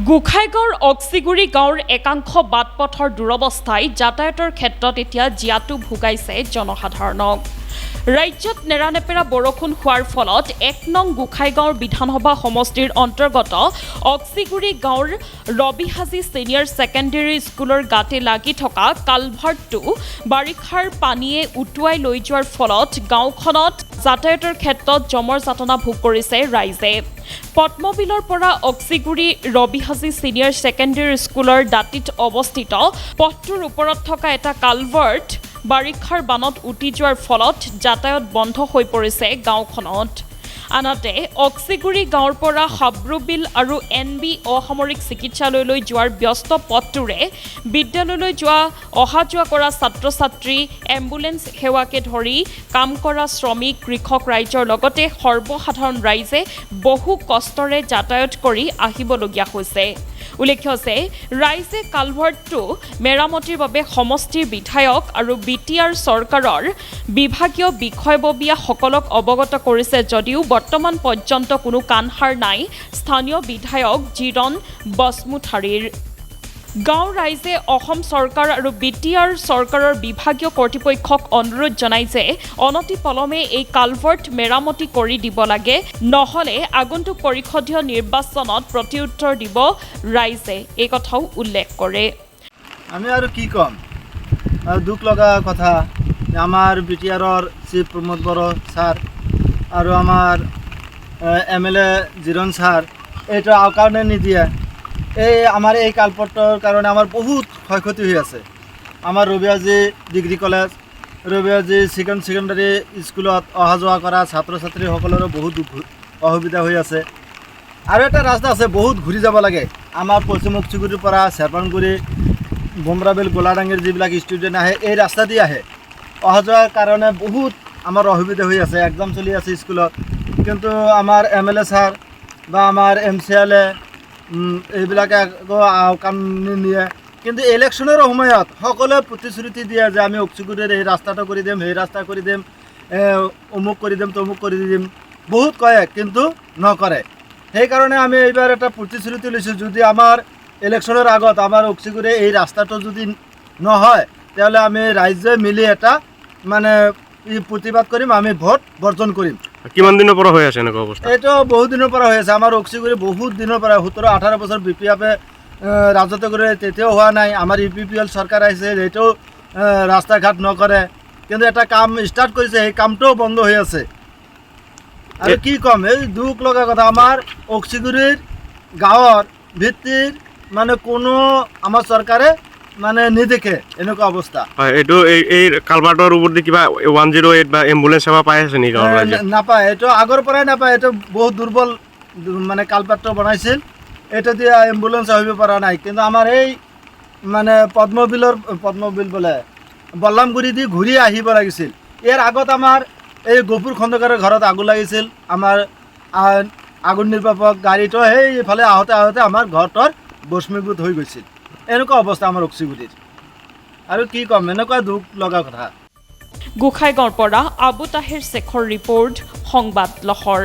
গোখাইগাঁৱৰ অক্সিগুৰি গাঁৱৰ একাংশ বাটপথৰ দুৰৱস্থাই যাতায়াতৰ ক্ষেত্ৰত এতিয়া জিয়াটো ভুগাইছে জনসাধাৰণক। ৰাজ্যত নেৰানেপেৰা বৰষুণ হোৱাৰ ফলত ১ নং গোখাইগাঁৱৰ বিধানসভা সমষ্টিৰ অন্তৰ্গত অক্সিগুৰি গাঁৱৰ ৰবিহাজী ছিনিয়ৰ ছেকেণ্ডেৰী স্কুলৰ গাতে লাগি থকা কালভাৰ্টটো বাৰিষাৰ পানীয়ে উটুৱাই লৈ যোৱাৰ ফলত গাঁওখনত যাতায়াতৰ ক্ষেত্ৰত জমৰ যাতনা ভোগ কৰিছে ৰাইজে। পদ্মবিলৰ পৰা অক্সিগুৰি ৰবিহাজী ছিনিয়ৰ ছেকেণ্ডেৰী স্কুলৰ দাঁতিত অৱস্থিত পথটোৰ ওপৰত থকা এটা কালভাৰ্ট বাৰিষাৰ বানত উটি যোৱাৰ ফলত যাতায়াত বন্ধ হৈ পৰিছে গাঁওখনত। আনহাতে অক্সিগুৰি গাঁৱৰ পৰা হাব্ৰুবিল আৰু NB অসামৰিক চিকিৎসালয়লৈ যোৱাৰ ব্যস্ত পথটোৰে বিদ্যালয়লৈ অহা যোৱা কৰা ছাত্ৰ ছাত্ৰী, এম্বুলেন্স সেৱাকে ধৰি কাম কৰা শ্ৰমিক, কৃষক ৰাইজৰ লগতে সৰ্বসাধাৰণ ৰাইজে বহু কষ্টৰে যাতায়াত কৰি আহিবলগীয়া হৈছে। উল্লেখ্য যে ৰাইজে কালভাৰ্টটো মেৰামতিৰ বাবে সমষ্টিৰ বিধায়ক আৰু BTR চৰকাৰৰ বিভাগীয় বিষয়ববীয়াসকলক অৱগত কৰিছে যদিও বৰ্তমান পৰ্যন্ত কোনো কাণসাৰ নাই স্থানীয় বিধায়ক জিৰণ বসমুথাৰীৰ। গাঁৱৰ ৰাইজে অসম চৰকাৰ আৰু BTR চৰকাৰৰ বিভাগীয় কৰ্তৃপক্ষক অনুৰোধ জনায় যে অনতিপলমে এই কালভাৰ্ট মেৰামতি কৰি দিব লাগে, নহ'লে আগন্তুক পৰিষদীয় নিৰ্বাচনত প্ৰত্যুত্তৰ দিব ৰাইজে, এই কথাও উল্লেখ কৰে। আমি আৰু কি ক'ম, দুখ লগা কথা আমাৰ BTRৰ চিফ প্ৰমোদ বড়ো ছাৰ আৰু আমাৰ MLA জিৰণ ছাৰ এইটো কাৰণে নিদিয়ে। আমাৰ এই কালভাৰ্টৰ কাৰণে আমাৰ বহুত ক্ষয়ক্ষতি হৈ আছে। আমাৰ ৰবিহাজী ডিগ্ৰী কলেজ, ৰবিহাজী ছেকেণ্ডাৰী স্কুলত অহা যোৱা কৰা ছাত্ৰ ছাত্ৰীসকলৰো বহুত অসুবিধা হৈ আছে। আৰু এটা ৰাস্তা আছে, বহুত ঘূৰি যাব লাগে। আমাৰ পশ্চিম অক্সিগুৰিৰ পৰা চেৰপানগুৰি, ভোমৰাবিল, গোলাডাঙ্গিৰ যিবিলাক ষ্টুডেণ্ট আহে এই ৰাস্তা দি আহে। অহা যোৱাৰ কাৰণে বহুত আমাৰ অসুবিধা হৈ আছে। এক্সাম চলি আছে স্কুলত, কিন্তু আমাৰ MLA ছাৰ বা আমাৰ MCLA এইবিলাকে আকৌ কাম নিয়ে। কিন্তু ইলেকশ্যনৰ সময়ত সকলোৱে প্ৰতিশ্ৰুতি দিয়ে যে আমি অক্সিগুৰিৰ এই ৰাস্তাটো কৰি দিম, সেই ৰাস্তা কৰি দিম, অমুক কৰি দিম, তমুক কৰি দিম, বহুত কয় কিন্তু নকৰে। সেইকাৰণে আমি এইবাৰ এটা প্ৰতিশ্ৰুতি লৈছোঁ, যদি আমাৰ ইলেকশ্যনৰ আগত আমাৰ অক্সিগুৰি এই ৰাস্তাটো যদি নহয় তেতিয়াহ'লে আমি ৰাইজে মিলি এটা মানে প্ৰতিবাদ কৰিম, আমি ভোট বৰ্জন কৰিম। কিমান দিনৰ পৰা হৈ আছে এনেকুৱা অৱস্থা? এইটো বহুত দিনৰ পৰা হৈ আছে। আমাৰ অক্সিগুৰি বহুত দিনৰ পৰা 17-18 বছৰ BPF-এ ৰাজত্ব কৰি তেতিয়াও হোৱা নাই। আমাৰ UPPL চৰকাৰ আহিছে, সেইটোও ৰাস্তা ঘাট নকৰে, কিন্তু এটা কাম ষ্টাৰ্ট কৰিছে, সেই কামটোও বন্ধ হৈ আছে। আৰু কি ক'ম, এই দুখ লগা কথা, আমাৰ অক্সিগুৰিৰ গাঁৱৰ ভিত্তিৰ মানে কোনো আমাৰ চৰকাৰে মানে নেদেখে এনেকুৱা অৱস্থা। হয়, এইটো এই কালভাৰ্টৰ ওপৰত কিবা 108 বা এম্বুলেন্স সেৱা পাই আছে নেকি? নাপায়, এইটো আগৰ পৰাই নাপায়। এইটো বহুত দুৰ্বল মানে কালভাৰ্টটো বনাইছিল, এইটো দিয়া এম্বুলেন্স আহিব পৰা নাই। কিন্তু আমাৰ এই মানে পদ্মবিল বোলে বল্লামগুৰি দি ঘূৰি আহিব লাগিছিল। ইয়াৰ আগত আমাৰ এই গফুৰ খন্দকাৰৰ ঘৰত আগুন লাগিছিল। আমাৰ আগুন নিৰ্বাপক গাড়ীটো সেইফালে আহোঁতে আমাৰ ঘৰটোৰ ভস্মীভূত হৈ গৈছিল। এনেকুৱা অৱস্থা আমাৰ অক্সিগুৰিৰ। আৰু কি ক'ম, এনেকুৱা দুখ লগা কথা। গোখাইগাঁৱৰ পৰা আবু তাহিৰ শেখৰ ৰিপৰ্ট, সংবাদ লহৰ।